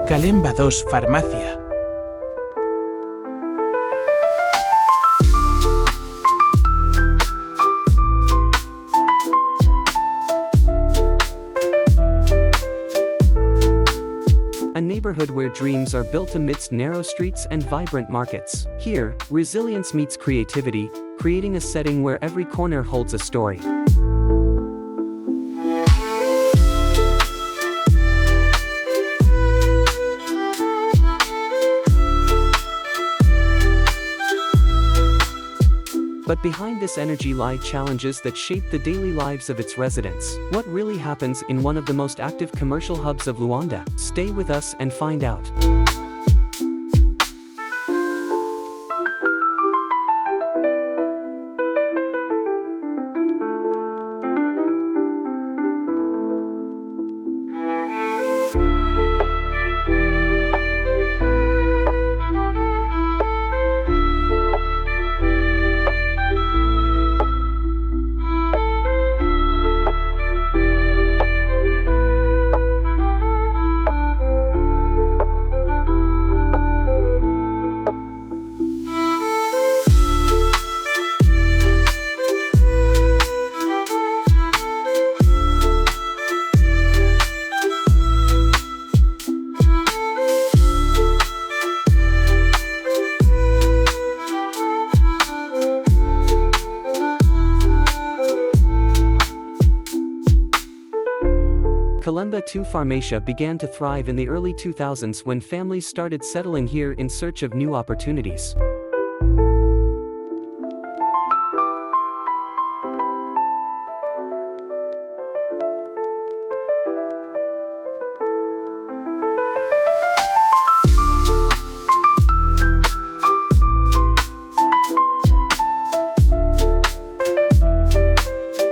Calemba 2 Farmácia. A neighborhood where dreams are built amidst narrow streets and vibrant markets. Here, resilience meets creativity, creating a setting where every corner holds a story. But behind this energy lie challenges that shape the daily lives of its residents. What really happens in one of the most active commercial hubs of Luanda? Stay with us and find out. Calemba II Farmácia began to thrive in the early 2000s when families started settling here in search of new opportunities.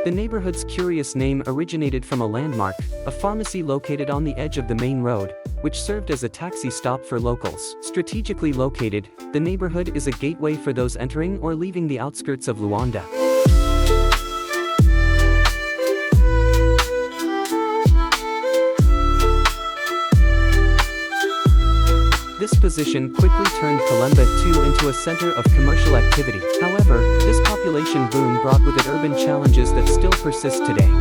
The neighborhood's curious name originated from a landmark, a pharmacy located on the edge of the main road, which served as a taxi stop for locals. Strategically located, the neighborhood is a gateway for those entering or leaving the outskirts of Luanda. This position quickly turned Calemba II into a center of commercial activity. However, this population boom brought with it urban challenges that still persist today.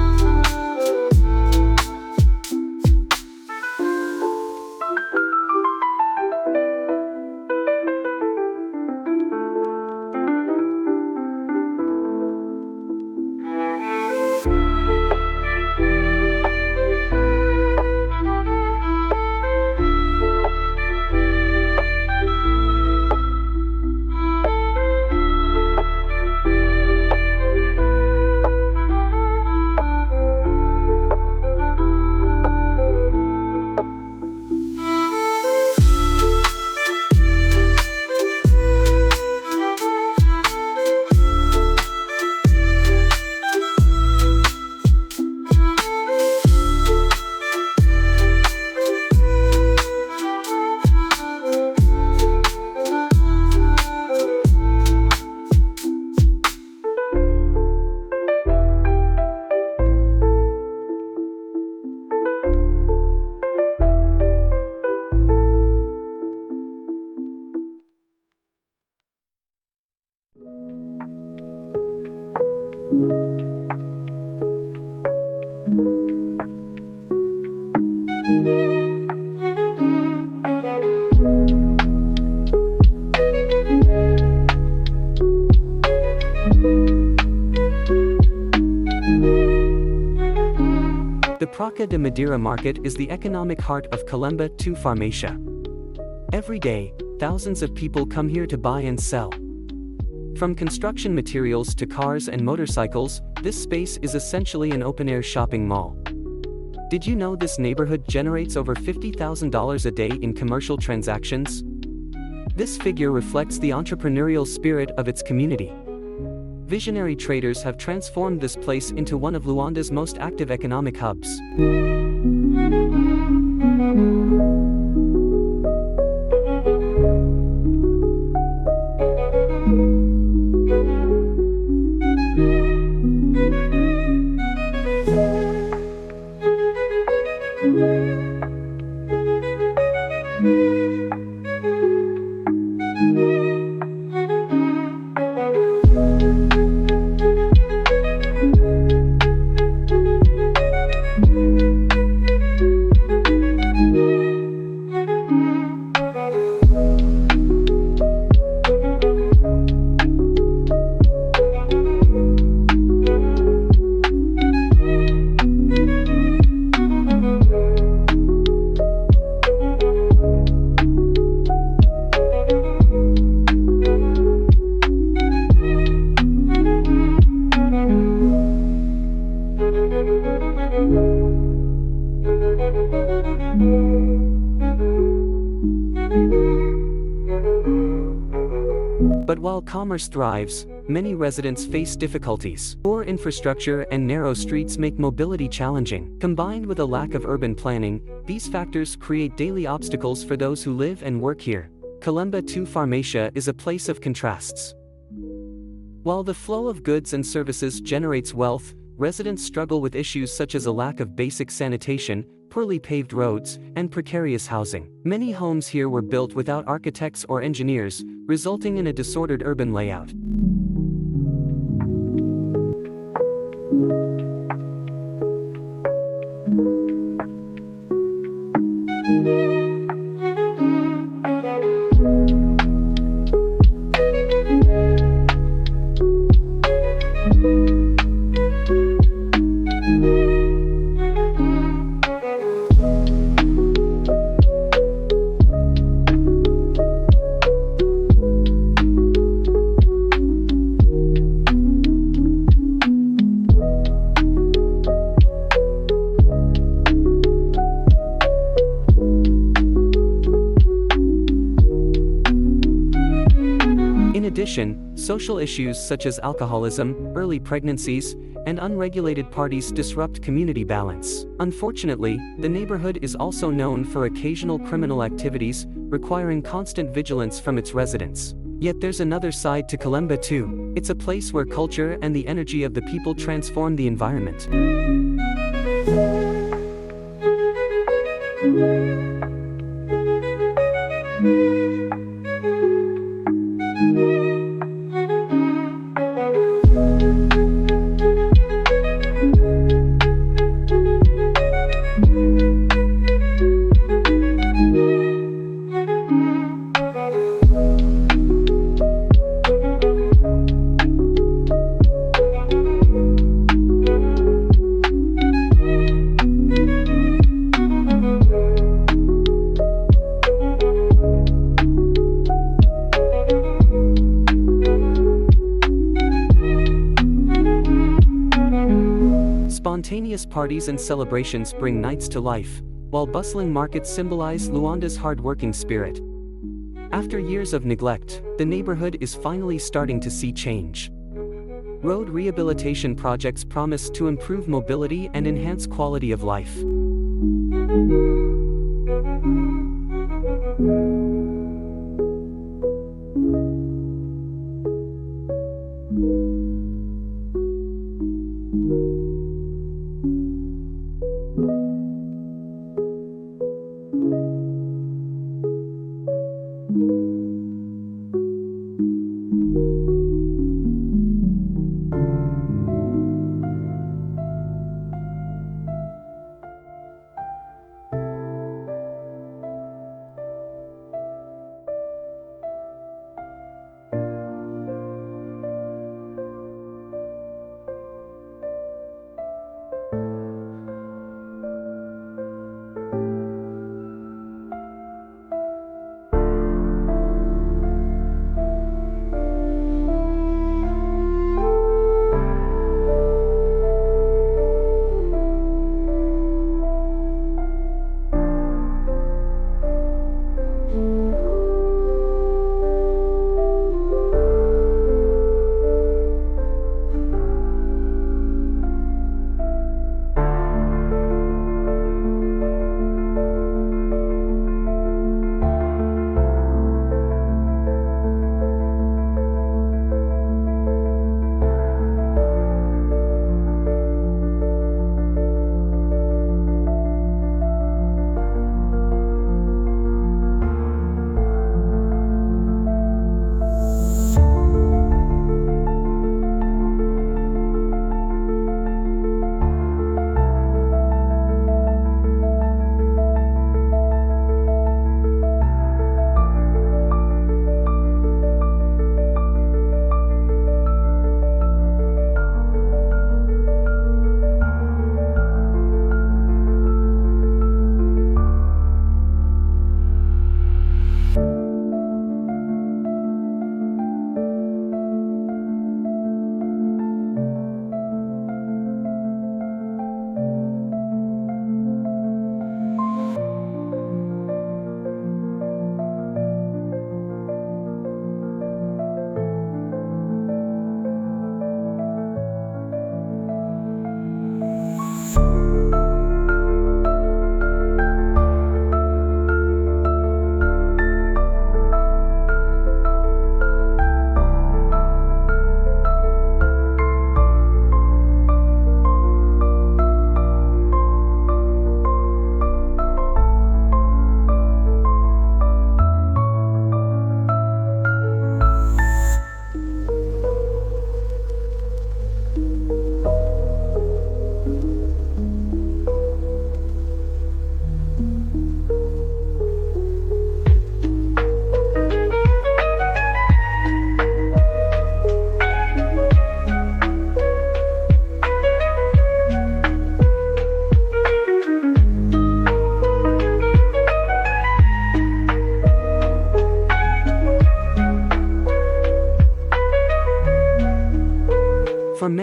The Praça de Madeira market is the economic heart of Calemba II Farmácia. Every day, thousands of people come here to buy and sell. From construction materials to cars and motorcycles, this space is essentially an open-air shopping mall. Did you know this neighborhood generates over $50,000 a day in commercial transactions? This figure reflects the entrepreneurial spirit of its community. Visionary traders have transformed this place into one of Luanda's most active economic hubs. But while commerce thrives, many residents face difficulties. Poor infrastructure and narrow streets make mobility challenging. Combined with a lack of urban planning, these factors create daily obstacles for those who live and work here. Calemba to Farmácia is a place of contrasts. While the flow of goods and services generates wealth, residents struggle with issues such as a lack of basic sanitation, poorly paved roads, and precarious housing. Many homes here were built without architects or engineers, resulting in a disordered urban layout. In addition, social issues such as alcoholism, early pregnancies, and unregulated parties disrupt community balance. Unfortunately, the neighborhood is also known for occasional criminal activities, requiring constant vigilance from its residents. Yet there's another side to Calemba too. It's a place where culture and the energy of the people transform the environment. Spontaneous parties and celebrations bring nights to life, while bustling markets symbolize Luanda's hard-working spirit. After years of neglect, the neighborhood is finally starting to see change. Road rehabilitation projects promise to improve mobility and enhance quality of life.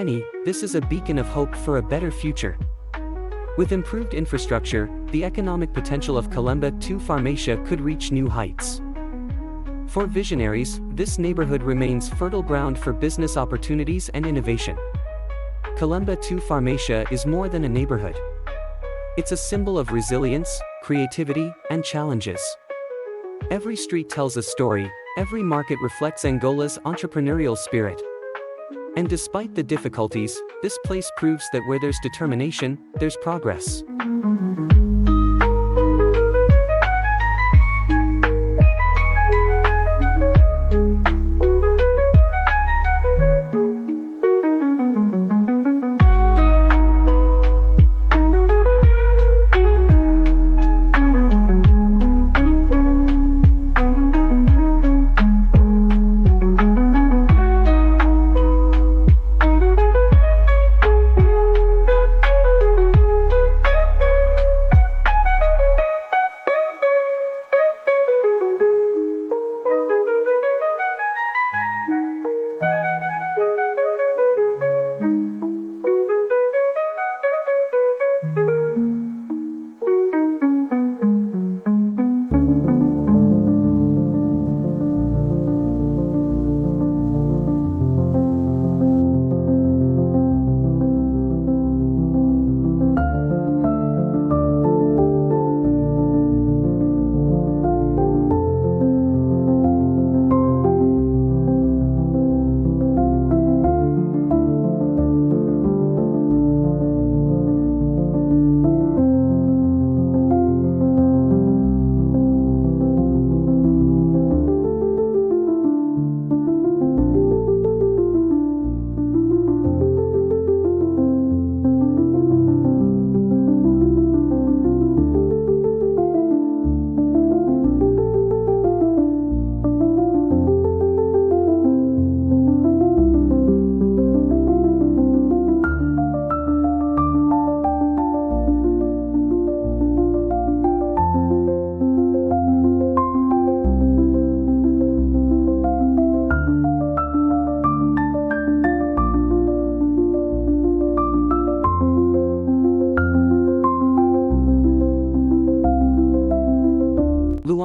many, this is a beacon of hope for a better future. With improved infrastructure, the economic potential of Calemba to Farmácia could reach new heights. For visionaries, this neighborhood remains fertile ground for business opportunities and innovation. Calemba to Farmácia is more than a neighborhood. It's a symbol of resilience, creativity, and challenges. Every street tells a story, every market reflects Angola's entrepreneurial spirit. And despite the difficulties, this place proves that where there's determination, there's progress.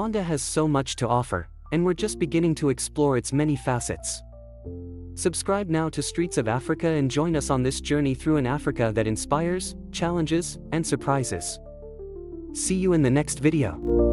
Luanda has so much to offer, and we're just beginning to explore its many facets. Subscribe now to Streets of Africa and join us on this journey through an Africa that inspires, challenges, and surprises. See you in the next video.